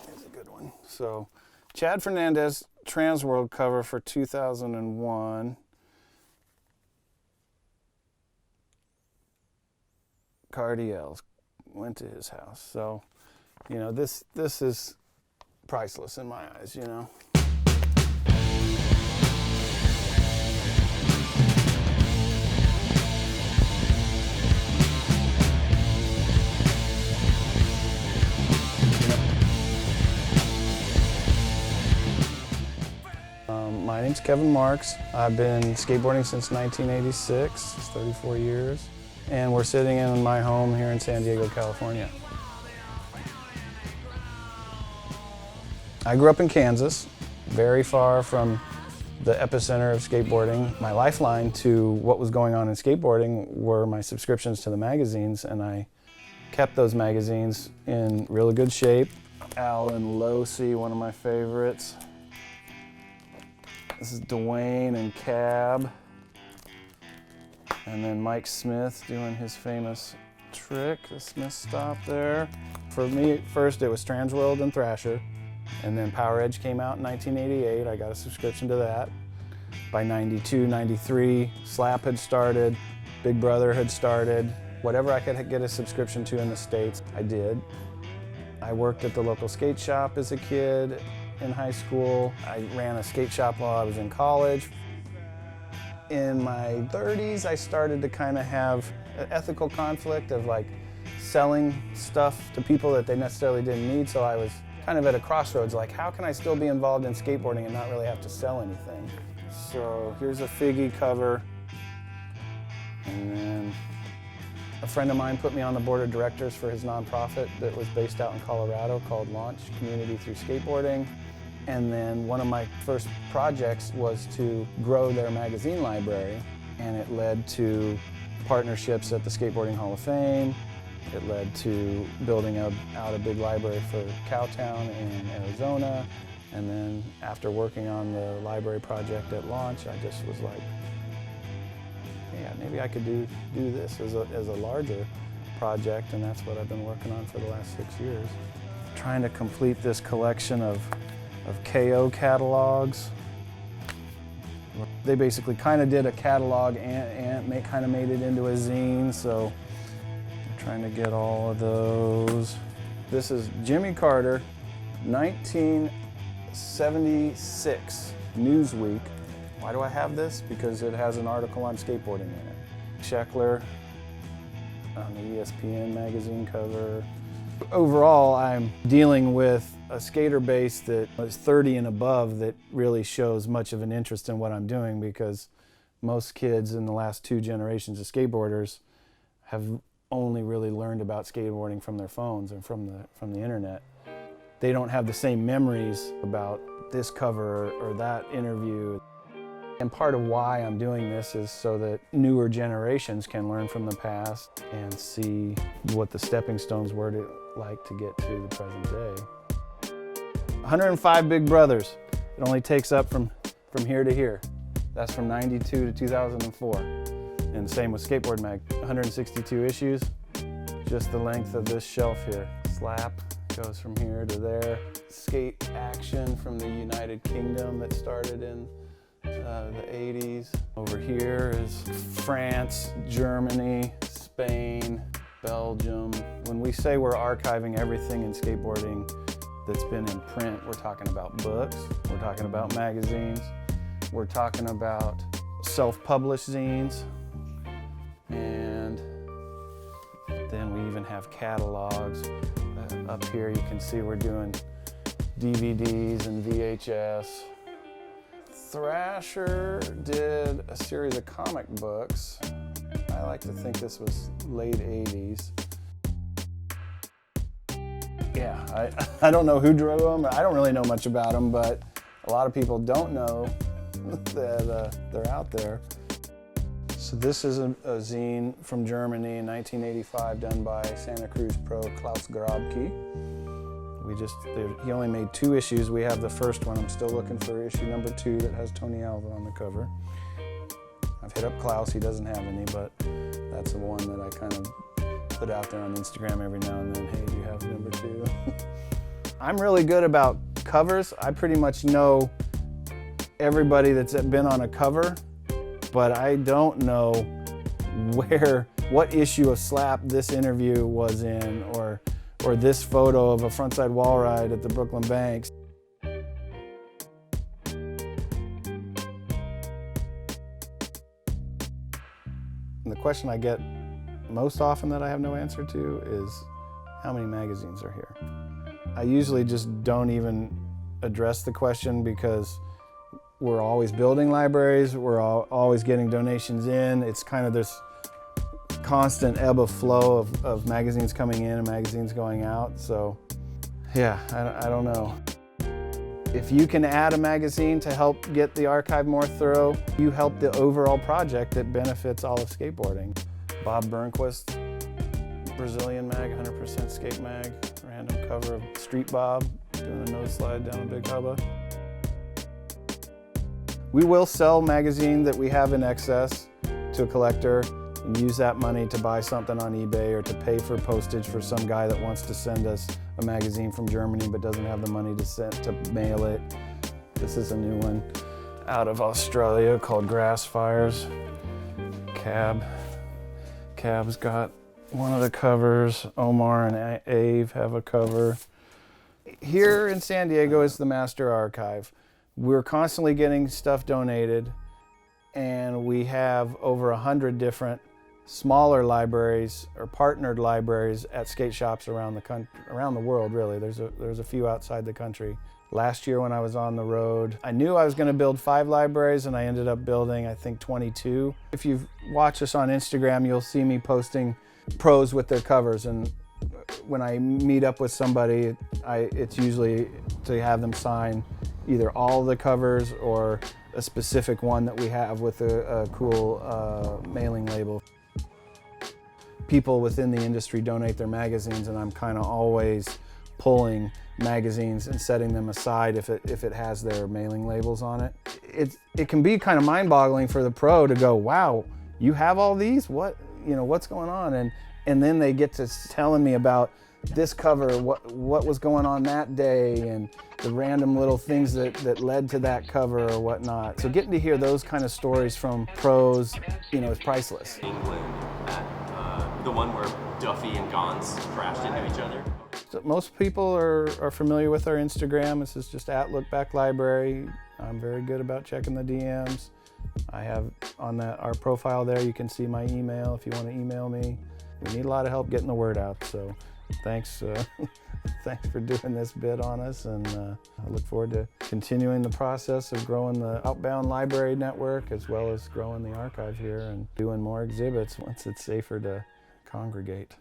Here's a good one. So, Chad Fernandez Transworld cover for 2001. Cardiel's went to his house. So, you know, this is priceless in my eyes, you know. My name's Kevin Marks. I've been skateboarding since 1986, it's 34 years, and we're sitting in my home here in San Diego, California. I grew up in Kansas, very far from the epicenter of skateboarding. My lifeline to what was going on in skateboarding were my subscriptions to the magazines, and I kept those magazines in really good shape. Alan Losey, one of my favorites. This is Dwayne and Cab. And then Mike Smith doing his famous trick, the Smith stop there. For me, at first it was Transworld and Thrasher. And then Power Edge came out in 1988. I got a subscription to that. By 92, 93, Slap had started, Big Brother had started. Whatever I could get a subscription to in the States, I did. I worked at the local skate shop as a kid. In high school, I ran a skate shop while I was in college. In my 30s, I started to kind of have an ethical conflict of like selling stuff to people that they necessarily didn't need, so I was kind of at a crossroads, like how can I still be involved in skateboarding and not really have to sell anything? So here's a Figgy cover, and then a friend of mine put me on the board of directors for his nonprofit that was based out in Colorado called Launch Community Through Skateboarding. And then one of my first projects was to grow their magazine library, and it led to partnerships at the Skateboarding Hall of Fame. It led to building out a big library for Cowtown in Arizona. And then after working on the library project at Launch, I just was like, yeah, maybe I could do this as a larger project, and that's what I've been working on for the last 6 years. Trying to complete this collection of KO catalogs. They basically kind of did a catalog and kind of made it into a zine, so I'm trying to get all of those. This is Jimmy Carter, 1976 Newsweek. Why do I have this? Because it has an article on skateboarding in it. Sheckler on the ESPN magazine cover. Overall, I'm dealing with a skater base that is 30 and above that really shows much of an interest in what I'm doing, because most kids in the last 2 generations of skateboarders have only really learned about skateboarding from their phones and from the internet. They don't have the same memories about this cover or that interview. And part of why I'm doing this is so that newer generations can learn from the past and see what the stepping stones were to get to the present day. 105 Big Brothers. It only takes up from here to here. That's from 92 to 2004. And same with Skateboard Mag. 162 issues, just the length of this shelf here. Slap goes from here to there. Skate Action from the United Kingdom that started in the 80s. Over here is France, Germany, Spain, Belgium. When we say we're archiving everything in skateboarding that's been in print, we're talking about books, we're talking about magazines, we're talking about self-published zines, and then we even have catalogs. Up here you can see we're doing DVDs and VHS. Thrasher did a series of comic books. I like to think this was late 80s. Yeah, I don't know who drew them. I don't really know much about them, but a lot of people don't know that they're out there. So this is a zine from Germany in 1985 done by Santa Cruz pro Klaus Grabke. He only made 2 issues. We have the first one. I'm still looking for issue number 2 that has Tony Alva on the cover. I've hit up Klaus, he doesn't have any, but that's the one that I kind of put out there on Instagram every now and then. Hey, do you have number 2? I'm really good about covers. I pretty much know everybody that's been on a cover, but I don't know what issue of Slap this interview was in, or this photo of a frontside wall ride at the Brooklyn Banks. And the question I get most often that I have no answer to is, how many magazines are here? I usually just don't even address the question because we're always building libraries, we're always getting donations in. It's kind of this constant ebb of flow of magazines coming in and magazines going out. So yeah, I don't know. If you can add a magazine to help get the archive more thorough, you help the overall project that benefits all of skateboarding. Bob Burnquist, Brazilian mag, 100% skate mag, random cover of Street Bob, doing a nose slide down a big hubba. We will sell magazine that we have in excess to a collector and use that money to buy something on eBay or to pay for postage for some guy that wants to send us a magazine from Germany but doesn't have the money to mail it. This is a new one out of Australia called Grass Fires. Cab's got one of the covers. Omar and Ave have a cover. Here in San Diego is the Master Archive. We're constantly getting stuff donated, and we have over 100 different smaller libraries or partnered libraries at skate shops around the world, really. There's a few outside the country. Last year when I was on the road, I knew I was going to build 5 libraries, and I ended up building, I think, 22. If you've watched us on Instagram, you'll see me posting pros with their covers, and when I meet up with somebody, it's usually to have them sign either all the covers or a specific one that we have with a cool mailing label. People within the industry donate their magazines, and I'm kind of always pulling magazines and setting them aside if it has their mailing labels on it. It can be kind of mind-boggling for the pro to go, wow, you have all these? What's going on? And then they get to telling me about this cover, what was going on that day, and the random little things that led to that cover or whatnot. So getting to hear those kind of stories from pros, is priceless. England, the one where Duffy and Gons crashed into each other. So most people are familiar with our Instagram. This is just at Lookback Library. I'm very good about checking the DMs. I have on our profile there, you can see my email if you want to email me. We need a lot of help getting the word out, so thanks for doing this bit on us, and I look forward to continuing the process of growing the outbound library network as well as growing the archive here and doing more exhibits once it's safer to congregate.